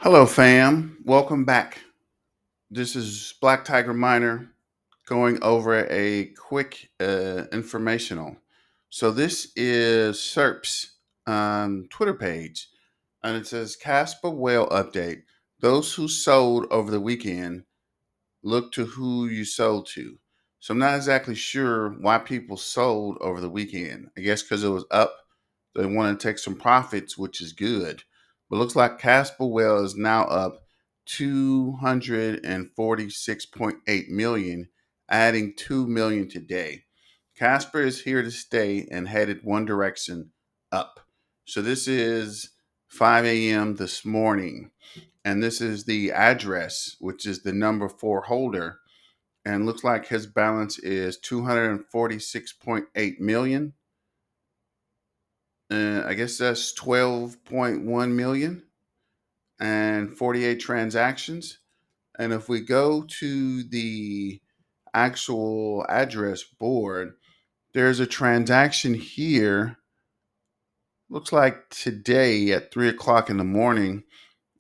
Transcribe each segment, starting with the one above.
Hello, fam. Welcome back. This is Black Tiger Miner going over a quick informational. So this is SERP's Twitter page, and it says Kaspa whale update. Those who sold over the weekend, look to who you sold to. So I'm not exactly sure why people sold over the weekend. I guess because it was up, they want to take some profits, which is good. But it looks like Casper Well is now up 246.8 million, adding 2 million today. Casper is here to stay and headed one direction up. So this is 5 a.m. this morning, and this is the address, which is the number 4 holder, and looks like his balance is 246.8 million. I guess that's 12.1 million and 48 transactions. And if we go to the actual address board, there's a transaction here. Looks like today at 3 o'clock in the morning.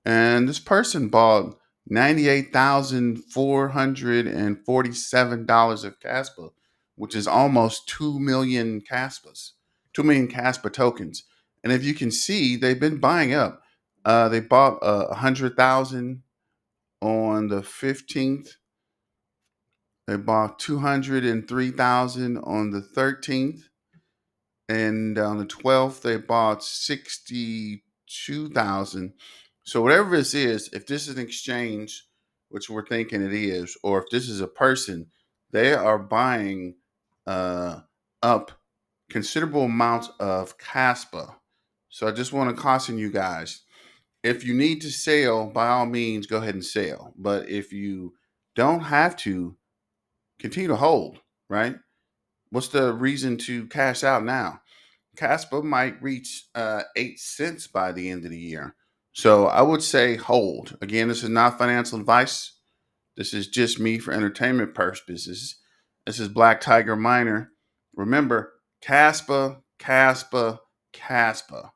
And this person bought $98,447 of Kaspa, which is almost 2 million Kaspas, 2 million Kaspa tokens. And if you can see, they've been buying up. They bought 100,000 on the 15th. They bought 203,000 on the 13th. And on the 12th, they bought 62,000. So whatever this is, if this is an exchange, which we're thinking it is, or if this is a person, they are buying up considerable amounts of Kaspa. So I just want to caution you guys. If you need to sell, by all means, go ahead and sell. But if you don't have to, continue to hold, right? What's the reason to cash out now? Kaspa might reach 8 cents by the end of the year. So I would say hold. Again, this is not financial advice. This is just me for entertainment purposes. This is Black Tiger Miner. Remember, Kaspa, Kaspa, Kaspa.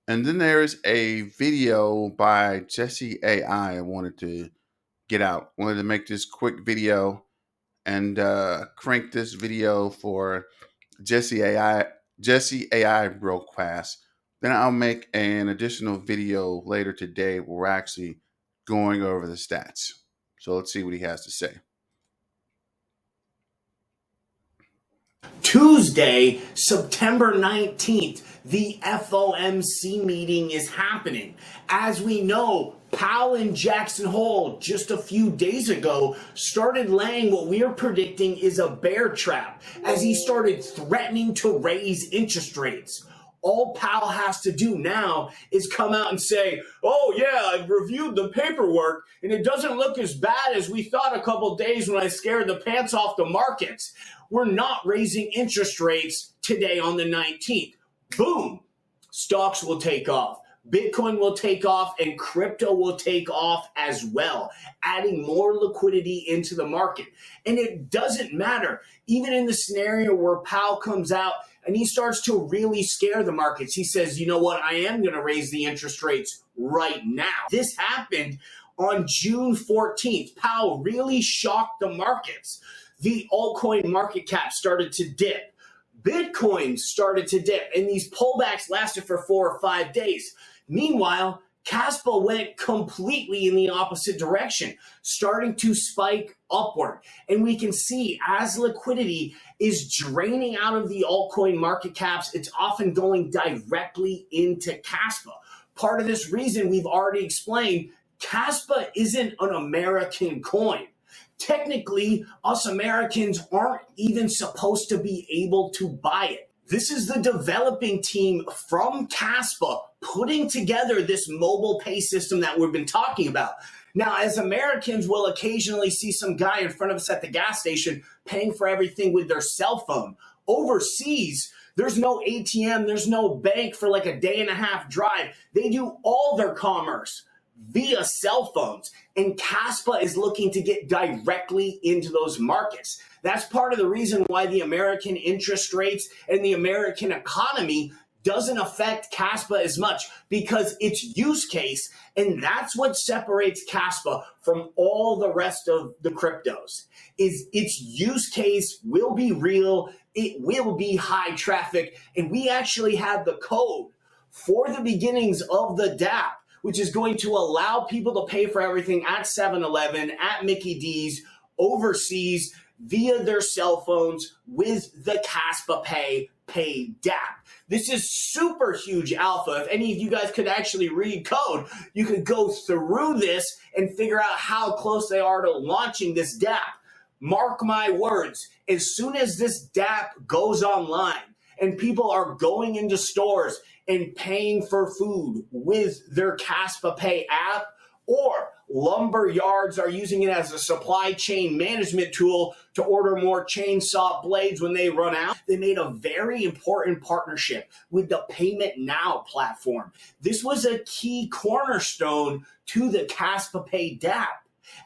And then there is a video by Jesse AI I wanted to get out. Wanted to make this quick video and crank this video for Jesse AI real fast. Then I'll make an additional video later today where we're actually going over the stats. So let's see what he has to say. Tuesday, September 19th, the FOMC meeting is happening. As we know, Powell and Jackson Hole just a few days ago started laying what we are predicting is a bear trap as he started threatening to raise interest rates. All Powell has to do now is come out and say, oh yeah, I've reviewed the paperwork and it doesn't look as bad as we thought a couple days when I scared the pants off the markets. We're not raising interest rates today on the 19th. Boom, stocks will take off. Bitcoin will take off and crypto will take off as well, adding more liquidity into the market. And it doesn't matter, even in the scenario where Powell comes out and he starts to really scare the markets. He says, you know what, I am going to raise the interest rates right now. This happened on June 14th. Powell really shocked the markets. The altcoin market cap started to dip. Bitcoin started to dip, and these pullbacks lasted for 4 or 5 days. Meanwhile, Kaspa went completely in the opposite direction, starting to spike upward. And we can see as liquidity is draining out of the altcoin market caps, it's often going directly into Kaspa. Part of this reason we've already explained, Kaspa isn't an American coin. Technically, us Americans aren't even supposed to be able to buy it. This is the developing team from Kaspa putting together this mobile pay system that we've been talking about. Now, as Americans, we'll occasionally see some guy in front of us at the gas station paying for everything with their cell phone. Overseas, there's no ATM, there's no bank for like a day and a half drive. They do all their commerce via cell phones, and Kaspa is looking to get directly into those markets. That's part of the reason why the American interest rates and the American economy doesn't affect Kaspa as much because its use case, and that's what separates Kaspa from all the rest of the cryptos, is its use case will be real, it will be high traffic, and we actually have the code for the beginnings of the DApp, which is going to allow people to pay for everything at 7-Eleven, at Mickey D's, overseas, via their cell phones with the Kaspa Pay DApp. This is super huge alpha. If any of you guys could actually read code, you could go through this and figure out how close they are to launching this DApp. Mark my words, as soon as this DApp goes online and people are going into stores and paying for food with their Kaspa Pay app, or lumber yards are using it as a supply chain management tool to order more chainsaw blades when they run out. They made a very important partnership with the Payment Now platform. This was a key cornerstone to the Kaspa Pay DApp,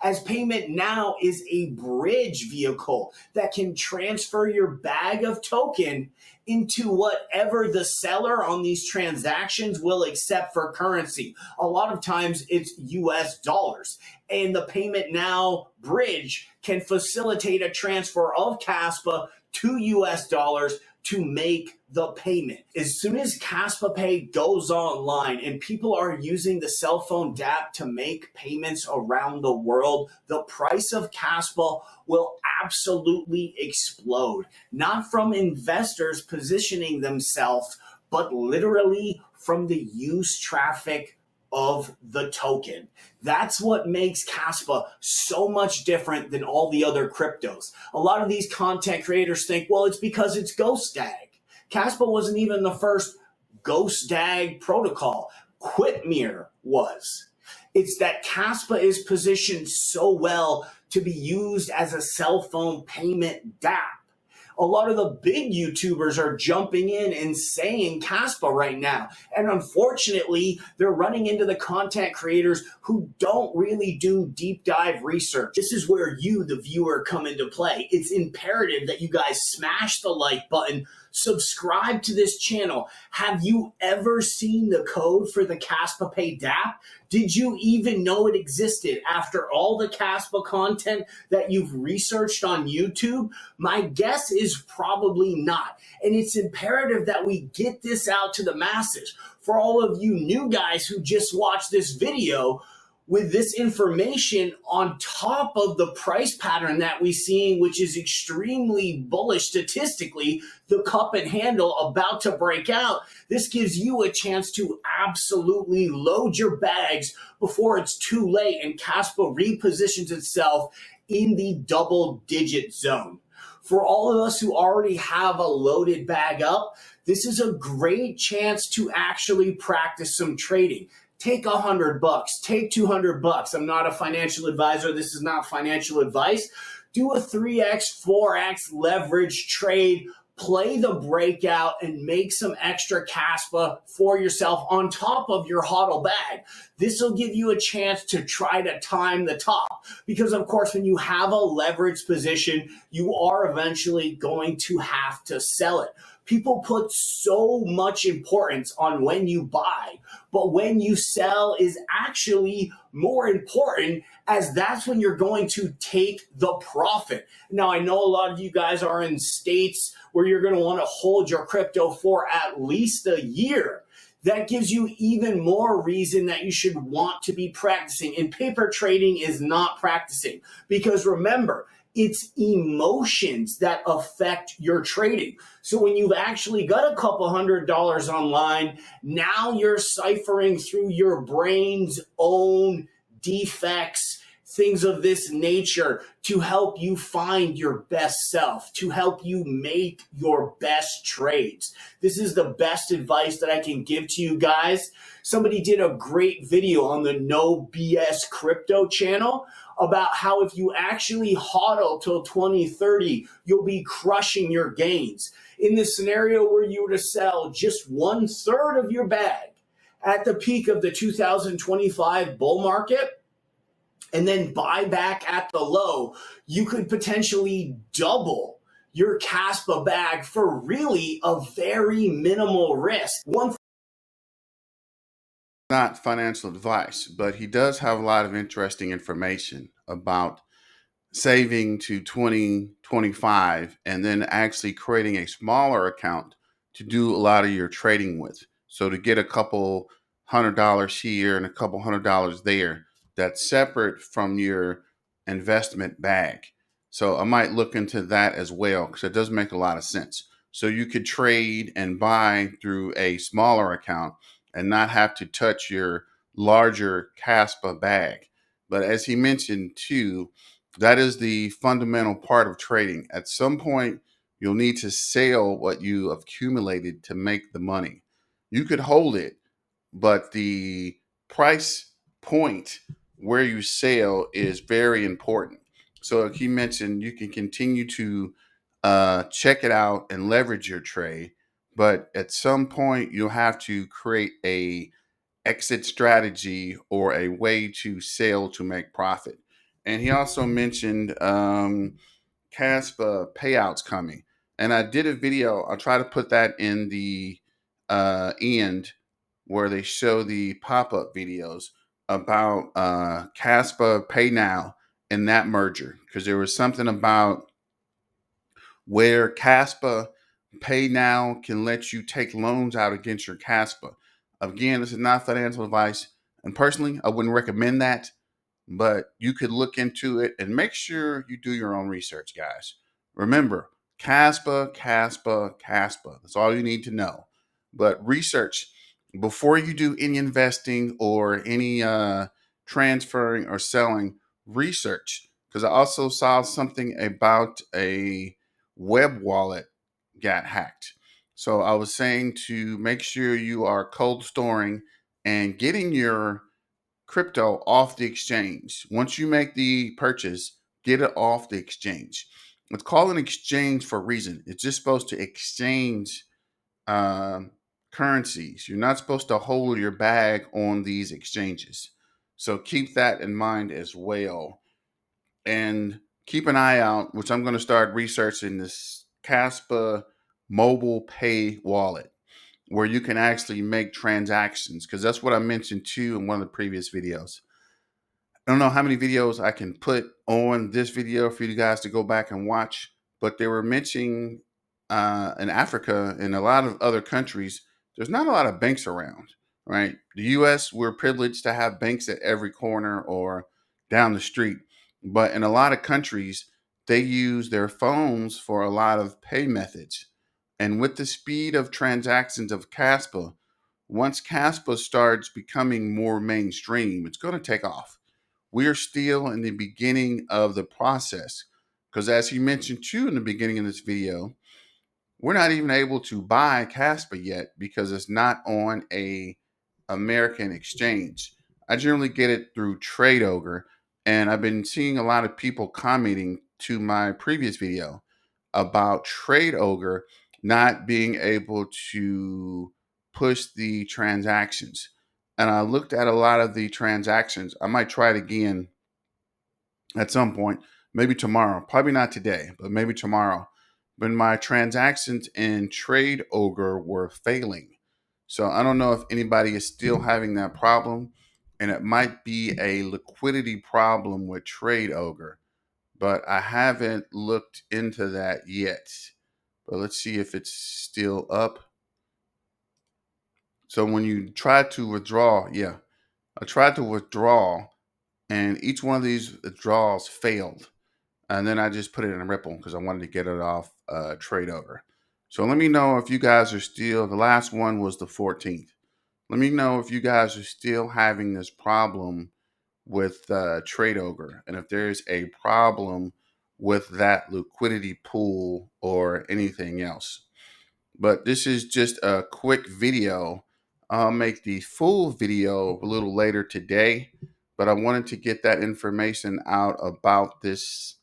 as Payment Now is a bridge vehicle that can transfer your bag of token into whatever the seller on these transactions will accept for currency. A lot of times it's US dollars. And the Payment Now bridge can facilitate a transfer of Kaspa to US dollars to make the payment. As soon as Kaspa Pay goes online and people are using the cell phone DApp to make payments around the world, the price of Kaspa will absolutely explode. Not from investors positioning themselves, but literally from the use traffic of the token. That's what makes Kaspa so much different than all the other cryptos. A lot of these content creators think, well, it's because it's GHOSTDAG. Kaspa wasn't even the first GHOSTDAG protocol. Quitmir was. It's that Kaspa is positioned so well to be used as a cell phone payment DApp. A lot of the big YouTubers are jumping in and saying Kaspa right now. And unfortunately, they're running into the content creators who don't really do deep dive research. This is where you, the viewer, come into play. It's imperative that you guys smash the like button, subscribe to this channel. Have you ever seen the code for the Kaspa Pay DApp? Did you even know it existed after all the Kaspa content that you've researched on YouTube? My guess is probably not. And it's imperative that we get this out to the masses. For all of you new guys who just watched this video, with this information on top of the price pattern that we're seeing, which is extremely bullish statistically, the cup and handle about to break out, this gives you a chance to absolutely load your bags before it's too late and Kaspa repositions itself in the double-digit zone. For all of us who already have a loaded bag up, this is a great chance to actually practice some trading. Take $100, take $200. I'm not a financial advisor. This is not financial advice. Do a 3x, 4x leverage trade, play the breakout, and make some extra Kaspa for yourself on top of your Hodl bag. This will give you a chance to try to time the top, because of course, when you have a leveraged position, you are eventually going to have to sell it. People put so much importance on when you buy, but when you sell is actually more important, as that's when you're going to take the profit. Now, I know a lot of you guys are in states where you're going to want to hold your crypto for at least a year. That gives you even more reason that you should want to be practicing. And paper trading is not practicing, because remember, it's emotions that affect your trading. So when you've actually got a couple $100 online, now you're ciphering through your brain's own defects, things of this nature, to help you find your best self, to help you make your best trades. This is the best advice that I can give to you guys. Somebody did a great video on the No BS Crypto channel about how if you actually hodl till 2030, you'll be crushing your gains. In the scenario where you were to sell just 1/3 of your bag at the peak of the 2025 bull market, and then buy back at the low, you could potentially double your Kaspa bag for really a very minimal risk. Not financial advice, but he does have a lot of interesting information about saving to 2025 and then actually creating a smaller account to do a lot of your trading with. So to get a couple $100 here and a couple $100 there, that's separate from your investment bag. So I might look into that as well because it does make a lot of sense. So you could trade and buy through a smaller account and not have to touch your larger Kaspa bag. But as he mentioned too, that is the fundamental part of trading. At some point, you'll need to sell what you accumulated to make the money. You could hold it, but the price point where you sell is very important. So, like he mentioned, you can continue to check it out and leverage your trade, but at some point, you'll have to create a exit strategy or a way to sell to make profit. And he also mentioned Kaspa payouts coming. And I did a video, I'll try to put that in the end where they show the pop up videos about Kaspa Pay Now and that merger. Because there was something about where Kaspa Pay Now can let you take loans out against your Kaspa. Again, this is not financial advice. And personally, I wouldn't recommend that, but you could look into it and make sure you do your own research, guys. Remember, Kaspa, Kaspa, Kaspa. That's all you need to know. But research before you do any investing or any transferring or selling. Research, because I also saw something about a web wallet got hacked. So I was saying to make sure you are cold storing and getting your crypto off the exchange. Once you make the purchase, get it off the exchange. It's called an exchange for a reason. It's just supposed to exchange um, currencies. You're not supposed to hold your bag on these exchanges. So keep that in mind as well. And keep an eye out, which I'm going to start researching this Kaspa mobile pay wallet where you can actually make transactions because that's what I mentioned too in one of the previous videos. I don't know how many videos I can put on this video for you guys to go back and watch, but they were mentioning in Africa and a lot of other countries, there's not a lot of banks around, right? The US, we're privileged to have banks at every corner or down the street. But in a lot of countries, they use their phones for a lot of pay methods. And with the speed of transactions of Kaspa, once Kaspa starts becoming more mainstream, it's going to take off. We are still in the beginning of the process because, as he mentioned too in the beginning of this video, we're not even able to buy Kaspa yet because it's not on a American exchange. I generally get it through Trade Ogre, and I've been seeing a lot of people commenting to my previous video about Trade Ogre not being able to push the transactions. And I looked at a lot of the transactions. I might try it again at some point, maybe tomorrow. Probably not today, but maybe tomorrow. But my transactions in Trade Ogre were failing. So I don't know if anybody is still having that problem, and it might be a liquidity problem with Trade Ogre, but I haven't looked into that yet. But let's see if it's still up. So when you try to withdraw, yeah, I tried to withdraw, and each one of these withdrawals failed. And then I just put it in a Ripple because I wanted to get it off Trade Ogre. So let me know if you guys are still, the last one was the 14th. Let me know if you guys are still having this problem with Trade Ogre and if there's a problem with that liquidity pool or anything else. But this is just a quick video. I'll make the full video a little later today, but I wanted to get that information out about this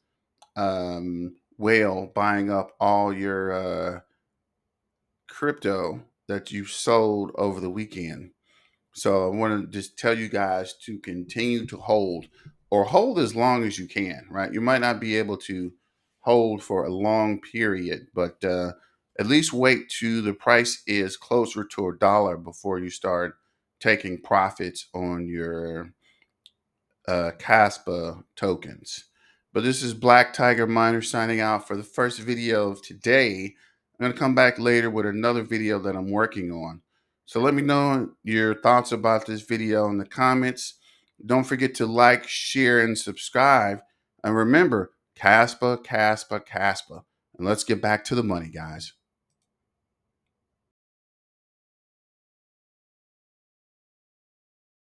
whale buying up all your crypto that you sold over the weekend. So I want to just tell you guys to continue to hold or hold as long as you can, right? You might not be able to hold for a long period, but at least wait till the price is closer to $1 before you start taking profits on your Kaspa tokens. But this is Black Tiger Miner signing out for the first video of today. I'm going to come back later with another video that I'm working on. So let me know your thoughts about this video in the comments. Don't forget to like, share, and subscribe. And remember, Kaspa, Kaspa, Kaspa. And let's get back to the money, guys.